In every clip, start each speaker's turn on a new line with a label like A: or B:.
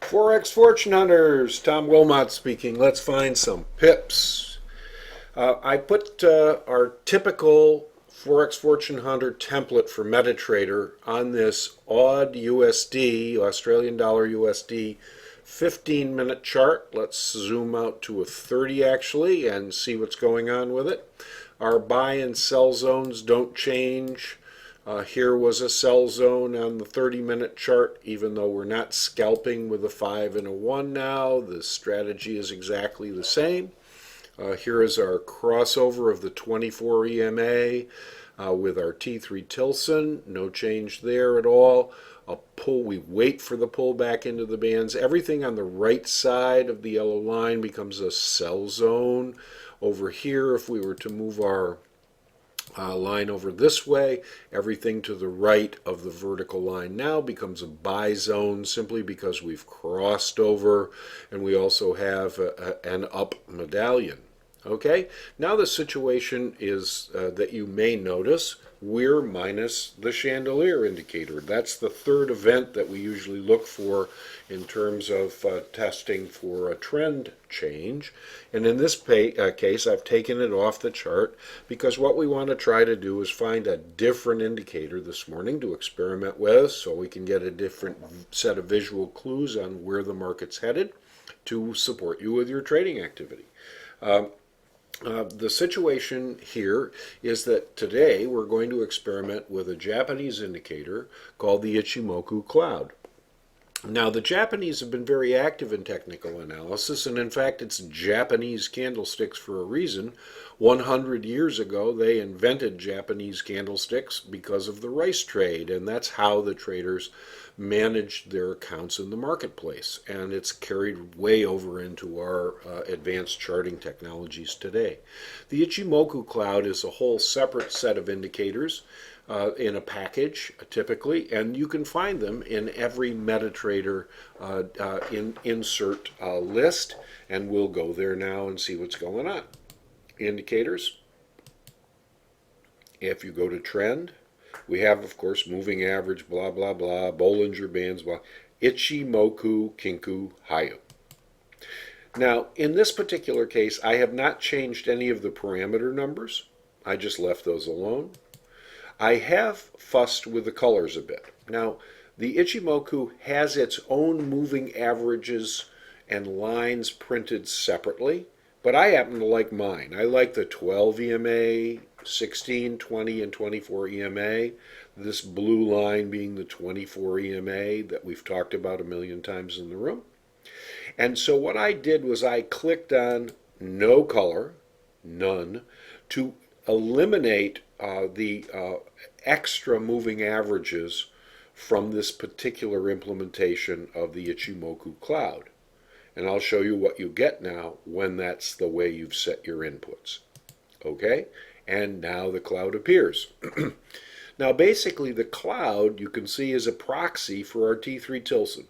A: Forex Fortune Hunters, Tom Wilmot speaking. Let's find some pips. I put our typical Forex Fortune Hunter template for MetaTrader on this odd USD, Australian dollar USD, 15-minute chart. Let's zoom out to a 30 actually and see what's going on with it. Our buy and sell zones don't change. Here was a sell zone on the 30-minute chart, even though we're not scalping with a 5 and a 1 now. The strategy is exactly the same. Here is our crossover of the 24 EMA with our T3 Tilson. No change there at all. A pull, we wait for the pull back into the bands. Everything on the right side of the yellow line becomes a sell zone. Over here, if we were to move our line over this way, everything to the right of the vertical line now becomes a buy zone simply because we've crossed over and we also have an up medallion. Okay, now the situation is that you may notice we're minus the chandelier indicator. That's the third event that we usually look for in terms of testing for a trend change. And in this case, I've taken it off the chart because what we want to try to do is find a different indicator this morning to experiment with so we can get a different set of visual clues on where the market's headed to support you with your trading activity. The situation here is that today we're going to experiment with a Japanese indicator called the Itchimoku Cloud. Now, the Japanese have been very active in technical analysis, and in fact, it's Japanese candlesticks for a reason. 100 years ago, they invented Japanese candlesticks because of the rice trade, and that's how the traders managed their accounts in the marketplace. And it's carried way over into our advanced charting technologies today. The Itchimoku Cloud is a whole separate set of indicators in a package, typically, and you can find them in every MetaTrader insert list, and we'll go there now and see what's going on. Indicators. If you go to trend, we have, of course, moving average, blah, blah, blah, Bollinger Bands, blah, Ichimoku Kinku Hayu. Now, in this particular case, I have not changed any of the parameter numbers. I just left those alone. I have fussed with the colors a bit. Now, the Ichimoku has its own moving averages and lines printed separately, but I happen to like mine. I like the 12 EMA, 16, 20, and 24 EMA, this blue line being the 24 EMA that we've talked about a million times in the room. And so what I did was I clicked on no color, none, to eliminate the extra moving averages from this particular implementation of the Itchimoku Cloud. And I'll show you what you get now when that's the way you've set your inputs. Okay? And now the cloud appears. Now basically the cloud, you can see, is a proxy for our T3 Tilson.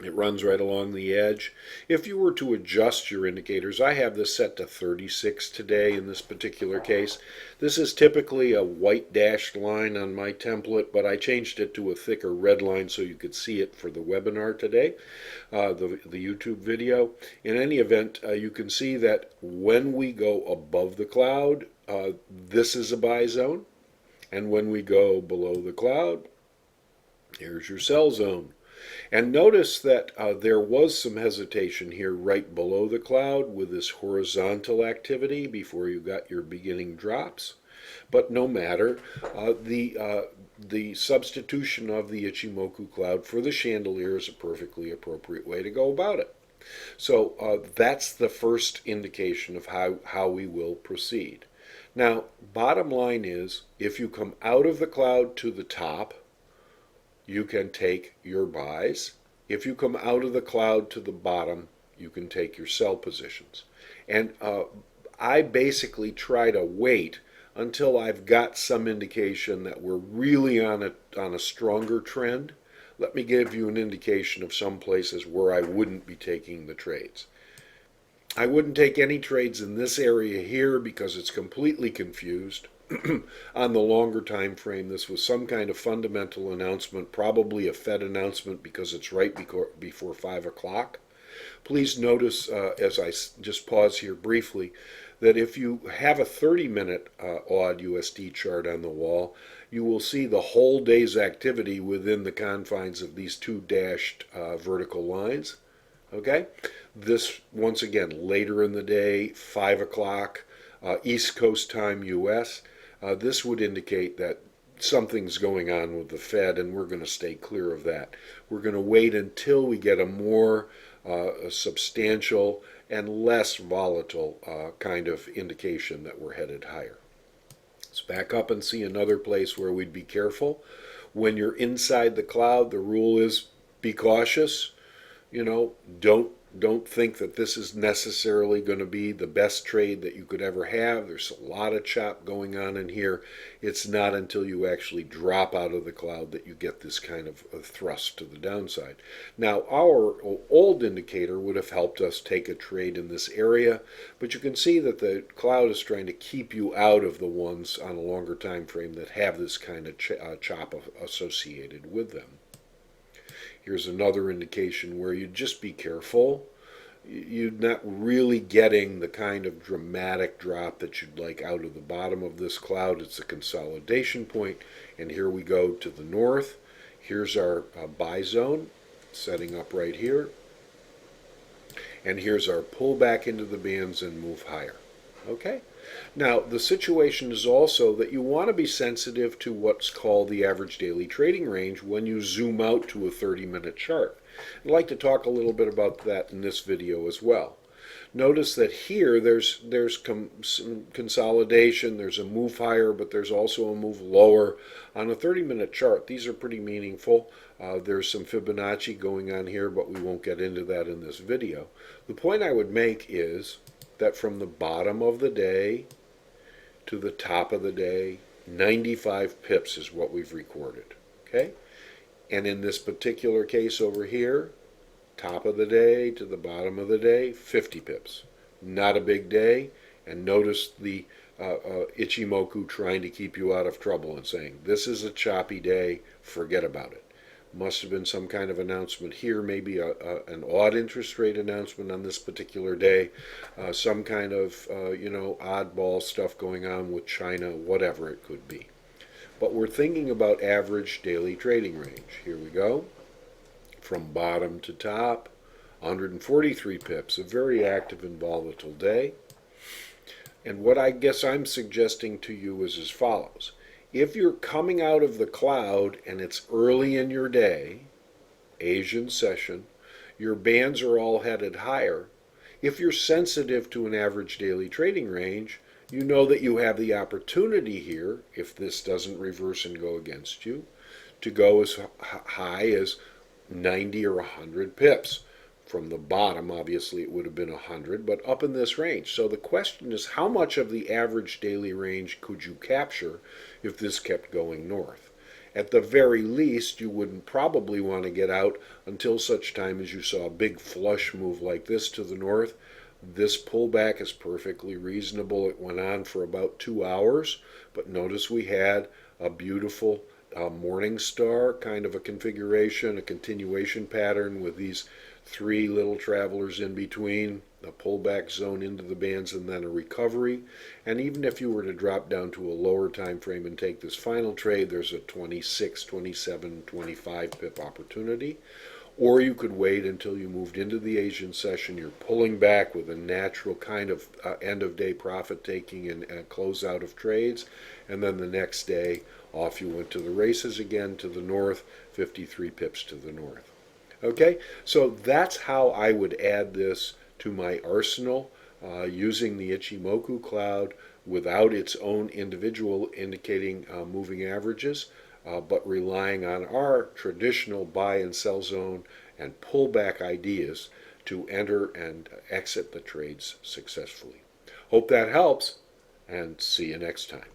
A: It runs right along the edge. If you were to adjust your indicators, I have this set to 36 today in this particular case. This is typically a white dashed line on my template, but I changed it to a thicker red line so you could see it for the webinar today, the YouTube video. In any event, you can see that when we go above the cloud, this is a buy zone. And when we go below the cloud, here's your sell zone. And notice that there was some hesitation here right below the cloud with this horizontal activity before you got your beginning drops. But no matter, the substitution of the Itchimoku Cloud for the Chandelier is a perfectly appropriate way to go about it. So that's the first indication of how we will proceed. Now, bottom line is, if you come out of the cloud to the top, you can take your buys. If you come out of the cloud to the bottom, you can take your sell positions. And I basically try to wait until I've got some indication that we're really on a stronger trend. Let me give you an indication of some places where I wouldn't be taking the trades. I wouldn't take any trades in this area here because it's completely confused. on the longer time frame. This was some kind of fundamental announcement, probably a Fed announcement because it's right before 5 o'clock. Please notice, as I just pause here briefly, that if you have a 30-minute odd USD chart on the wall, you will see the whole day's activity within the confines of these two dashed vertical lines. Okay? This, once again, later in the day, 5 o'clock, East Coast time, US. This would indicate that something's going on with the Fed, and we're going to stay clear of that. We're going to wait until we get a more substantial and less volatile kind of indication that we're headed higher. Let's back up and see another place where we'd be careful. When you're inside the cloud, the rule is be cautious. You know, don't think that this is necessarily going to be the best trade that you could ever have. There's a lot of chop going on in here. It's not until you actually drop out of the cloud that you get this kind of thrust to the downside. Now, our old indicator would have helped us take a trade in this area, but you can see that the cloud is trying to keep you out of the ones on a longer time frame that have this kind of chop associated with them. Here's another indication where you just be careful. You're not really getting the kind of dramatic drop that you'd like out of the bottom of this cloud. It's a consolidation point, and here we go to the north. Here's our buy zone setting up right here, and here's our pullback into the bands and move higher. Okay? Now, the situation is also that you want to be sensitive to what's called the average daily trading range when you zoom out to a 30-minute chart. I'd like to talk a little bit about that in this video as well. Notice that here there's some consolidation, there's a move higher, but there's also a move lower. On a 30-minute chart, these are pretty meaningful. There's some Fibonacci going on here, but we won't get into that in this video. The point I would make is that from the bottom of the day to the top of the day, 95 pips is what we've recorded. Okay? And in this particular case over here, top of the day to the bottom of the day, 50 pips. Not a big day. And notice the Itchimoku trying to keep you out of trouble and saying, this is a choppy day, forget about it. Must have been some kind of announcement here, maybe an odd interest rate announcement on this particular day, some kind of oddball stuff going on with China, whatever it could be. But we're thinking about average daily trading range. Here we go. From bottom to top, 143 pips, a very active and volatile day. And what I guess I'm suggesting to you is as follows. If you're coming out of the cloud and it's early in your day, Asian session, your bands are all headed higher, if you're sensitive to an average daily trading range, you know that you have the opportunity here, if this doesn't reverse and go against you, to go as high as 90 or 100 pips. From the bottom, obviously, it would have been 100, but up in this range. So the question is, how much of the average daily range could you capture if this kept going north? At the very least, you wouldn't probably want to get out until such time as you saw a big flush move like this to the north. This pullback is perfectly reasonable. It went on for about 2 hours, but notice we had a beautiful morning star kind of a configuration, a continuation pattern with these three little travelers in between, a pullback zone into the bands, and then a recovery. And even if you were to drop down to a lower time frame and take this final trade, there's a 26, 27, 25 pip opportunity. Or you could wait until you moved into the Asian session. You're pulling back with a natural kind of end-of-day profit taking and close out of trades. And then the next day, off you went to the races again to the north, 53 pips to the north. Okay, so that's how I would add this to my arsenal using the Itchimoku Cloud without its own individual indicating moving averages, but relying on our traditional buy and sell zone and pullback ideas to enter and exit the trades successfully. Hope that helps, and see you next time.